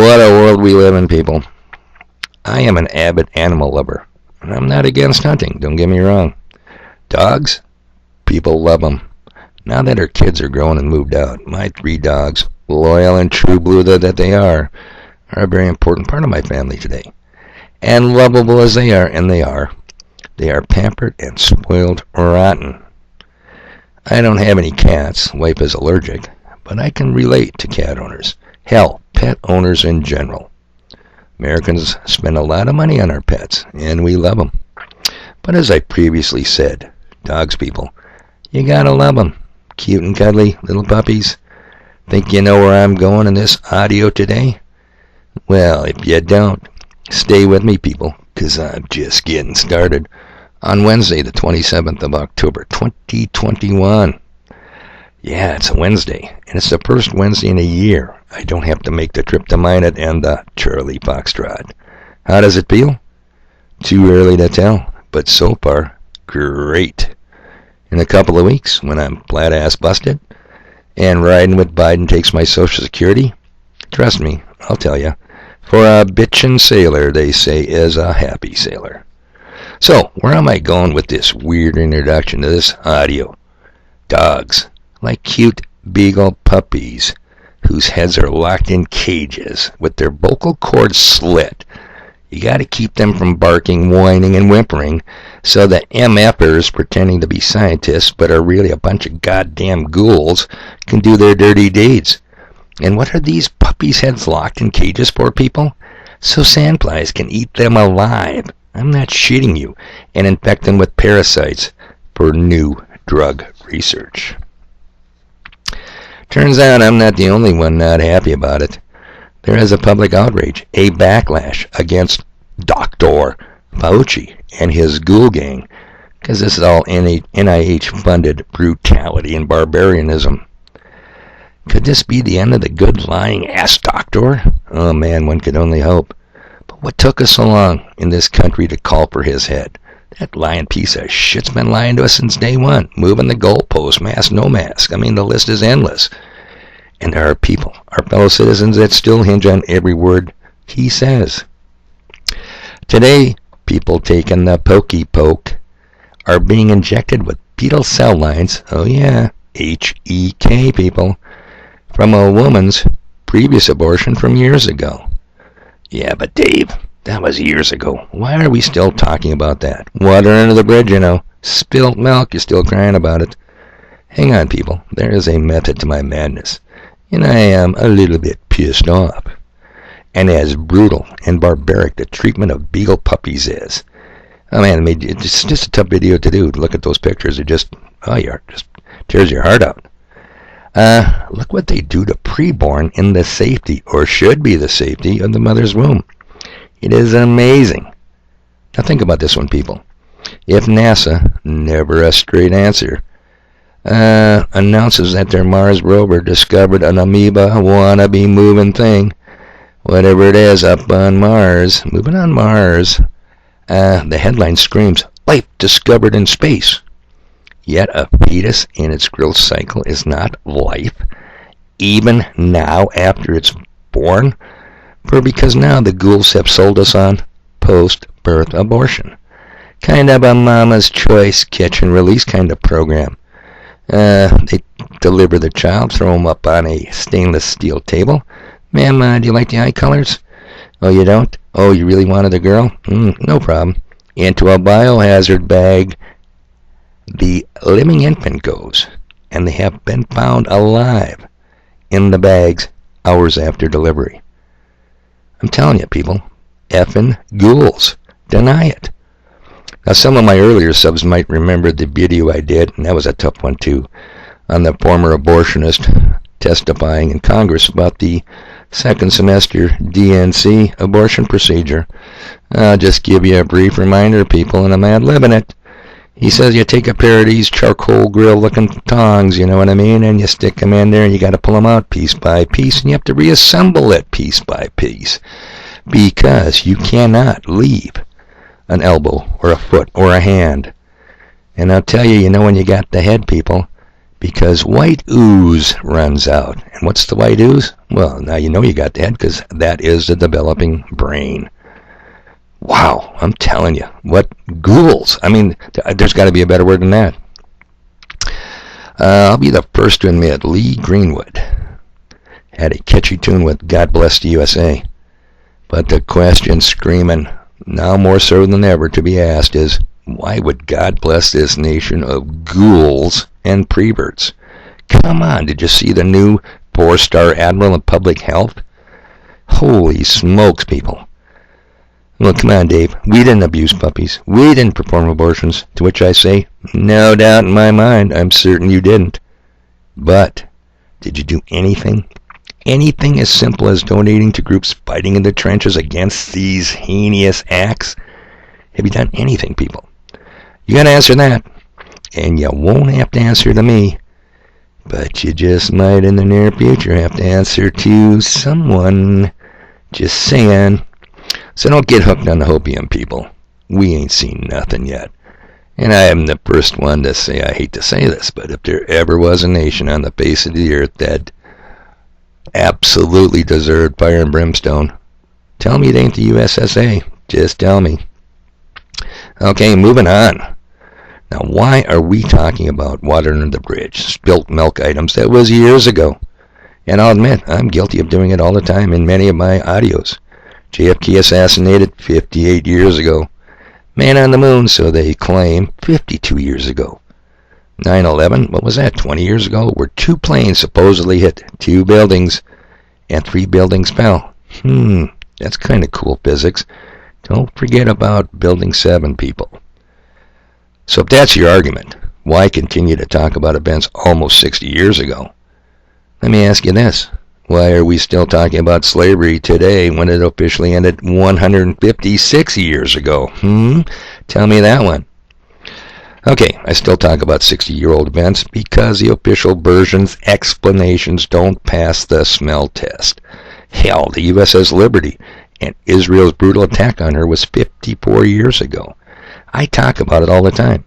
What a world we live in, people. I am an avid animal lover, and I'm not against hunting, don't get me wrong. Dogs? People love them. Now that our kids are grown and moved out, my 3 dogs, loyal and true blue that they are a very important part of my family today. And lovable as they are, they are pampered and spoiled rotten. I don't have any cats, wife is allergic, but I can relate to cat owners. Hell, pet owners in general. Americans spend a lot of money on our pets, and we love them. But as I previously said, dogs, people, you gotta love them. Cute and cuddly little puppies. Think you know where I'm going in this audio today? Well, if you don't, stay with me, people, because I'm just getting started on Wednesday, the 27th of October, 2021. Yeah, it's a Wednesday, and it's the first Wednesday in a year I don't have to make the trip to Minot and the Charlie Foxtrot. How does it feel? Too early to tell, but so far, great. In a couple of weeks, when I'm flat-ass busted, and riding with Biden takes my Social Security, trust me, I'll tell you, for a bitchin' sailor, they say, is a happy sailor. So, where am I going with this weird introduction to this audio? Dogs, like cute beagle puppies, whose heads are locked in cages with their vocal cords slit. You got to keep them from barking, whining, and whimpering, so the MFers pretending to be scientists but are really a bunch of goddamn ghouls can do their dirty deeds. And what are these puppies' heads locked in cages for, people? So sandflies can eat them alive. I'm not shitting you, and infect them with parasites for new drug research. Turns out I'm not the only one not happy about it. There is a public outrage, a backlash against Dr. Fauci and his ghoul gang, because this is all NIH-funded brutality and barbarianism. Could this be the end of the good lying-ass doctor? Oh man, one could only hope. But what took us so long in this country to call for his head? That lying piece of shit's been lying to us since day one, moving the goalpost, mask, no mask. I mean, the list is endless. And there are people, our fellow citizens, that still hinge on every word he says. Today, people taking the pokey poke are being injected with fetal cell lines, oh yeah, HEK, people, from a woman's previous abortion from years ago. Yeah, but Dave, that was years ago. Why are we still talking about that? Water under the bridge, you know. Spilt milk, you're still crying about it. Hang on, people. There is a method to my madness. And I am a little bit pissed off. And as brutal and barbaric the treatment of beagle puppies is. Oh man, it's just a tough video to do. Look at those pictures. It just tears your heart out. Look what they do to preborn in the safety, or should be the safety, of the mother's womb. It is amazing. Now think about this one, people. If NASA, never a straight answer, announces that their Mars rover discovered an amoeba wannabe moving thing, whatever it is, up on Mars, moving on Mars, the headline screams, life discovered in space. Yet a fetus in its growth cycle is not life, even now after it's born, because now the ghouls have sold us on post-birth abortion. Kind of a mama's choice catch and release kind of program. They deliver the child, throw him up on a stainless steel table. Ma'am, do you like the eye colors? Oh, you don't? Oh, you really wanted a girl? No problem. Into a biohazard bag the living infant goes, and they have been found alive in the bags hours after delivery. I'm telling you, people, effing ghouls. Deny it. Now, some of my earlier subs might remember the video I did, and that was a tough one too, on the former abortionist testifying in Congress about the second semester DNC abortion procedure. I'll just give you a brief reminder, people, and I'm ad-libbing it. He says you take a pair of these charcoal grill-looking tongs, you know what I mean, and you stick them in there, and you got to pull them out piece by piece, and you have to reassemble it piece by piece, because you cannot leave an elbow or a foot or a hand. And I'll tell you, you know when you got the head, people, because white ooze runs out. And what's the white ooze? Well, now you know you got that, because that is the developing brain. Wow, I'm telling you, what ghouls. I mean, there's got to be a better word than that. I'll be the first to admit Lee Greenwood had a catchy tune with God Bless the USA. But the question screaming, now more so than ever to be asked, is why would God bless this nation of ghouls and preverts? Come on, did you see the new 4-star admiral in public health? Holy smokes, people. Well, come on, Dave. We didn't abuse puppies. We didn't perform abortions. To which I say, no doubt in my mind, I'm certain you didn't. But did you do anything? Anything as simple as donating to groups fighting in the trenches against these heinous acts? Have you done anything, people? You gotta answer that. And you won't have to answer to me. But you just might in the near future have to answer to someone. Just saying. So don't get hooked on the hopium, people. We ain't seen nothing yet. And I am the first one to say, I hate to say this, but if there ever was a nation on the face of the earth that absolutely deserved fire and brimstone, tell me it ain't the USSA. Just tell me. Okay, moving on. Now, why are we talking about water under the bridge, spilt milk items? That was years ago. And I'll admit, I'm guilty of doing it all the time in many of my audios. JFK assassinated 58 years ago. Man on the moon, so they claim, 52 years ago. 9/11, what was that, 20 years ago? Where 2 planes supposedly hit 2 buildings, and 3 buildings fell. That's kind of cool physics. Don't forget about Building 7, people. So if that's your argument, why continue to talk about events almost 60 years ago? Let me ask you this. Why are we still talking about slavery today when it officially ended 156 years ago? Tell me that one. Okay, I still talk about 60-year-old events because the official version's explanations don't pass the smell test. Hell, the USS Liberty and Israel's brutal attack on her was 54 years ago. I talk about it all the time.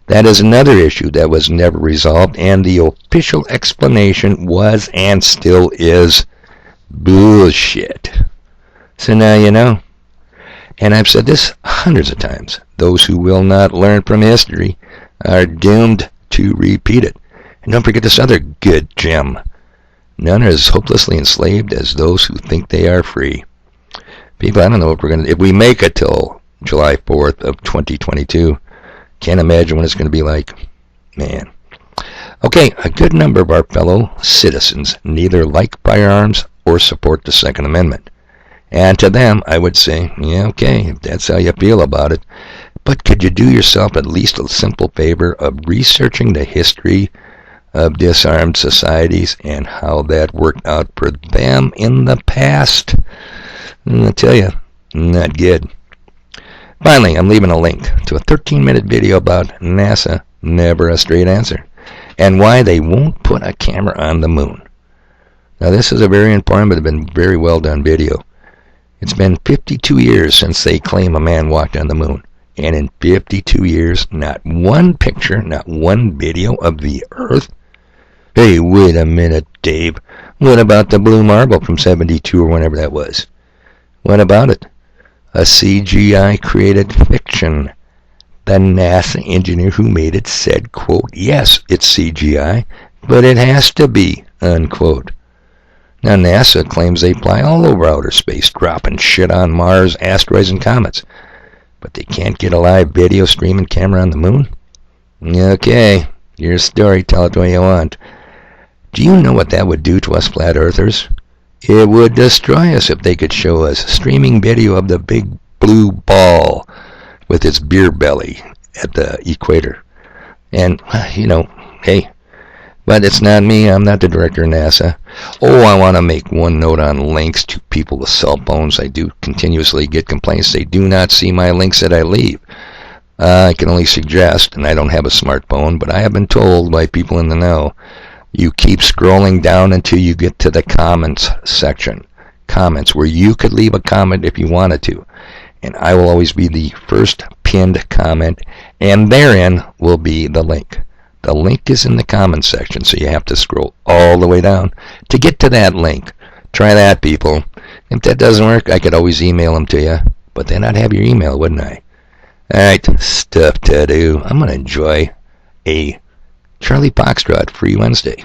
That is another issue that was never resolved, and the official explanation was and still is bullshit. So now you know. And I've said this hundreds of times. Those who will not learn from history are doomed to repeat it. And don't forget this other good gem. None are as hopelessly enslaved as those who think they are free. People, I don't know if we make it till July 4th of 2022. Can't imagine what it's going to be like. Man. Okay, a good number of our fellow citizens neither like firearms or support the Second Amendment. And to them, I would say, yeah, okay, if that's how you feel about it. But could you do yourself at least a simple favor of researching the history of disarmed societies and how that worked out for them in the past? I tell you, not good. Finally, I'm leaving a link to a 13-minute video about NASA, never a straight answer, and why they won't put a camera on the moon. Now, this is a very informative and very well done video. It's been 52 years since they claim a man walked on the moon. And in 52 years, not one picture, not one video of the Earth. Hey, wait a minute, Dave. What about the blue marble from 72 or whenever that was? What about it? A CGI created fiction. The NASA engineer who made it said, quote, yes, it's CGI, but it has to be, unquote. Now, NASA claims they fly all over outer space, dropping shit on Mars, asteroids, and comets. But they can't get a live video streaming camera on the moon? Okay, your story, tell it the way you want. Do you know what that would do to us flat earthers? It would destroy us if they could show us streaming video of the big blue ball with its beer belly at the equator. And, you know, hey, but it's not me. I'm not the director of NASA. Oh, I want to make one note on links to people with cell phones. I do continuously get complaints. They do not see my links that I leave. I can only suggest, and I don't have a smartphone, but I have been told by people in the know, you keep scrolling down until you get to the comments section. Comments, where you could leave a comment if you wanted to. And I will always be the first pinned comment, and therein will be the link. The link is in the comments section, so you have to scroll all the way down to get to that link. Try that, people. If that doesn't work, I could always email them to you, but then I'd have your email, wouldn't I? Alright, stuff to do. I'm going to enjoy a Charlie Foxtrot Free Wednesday.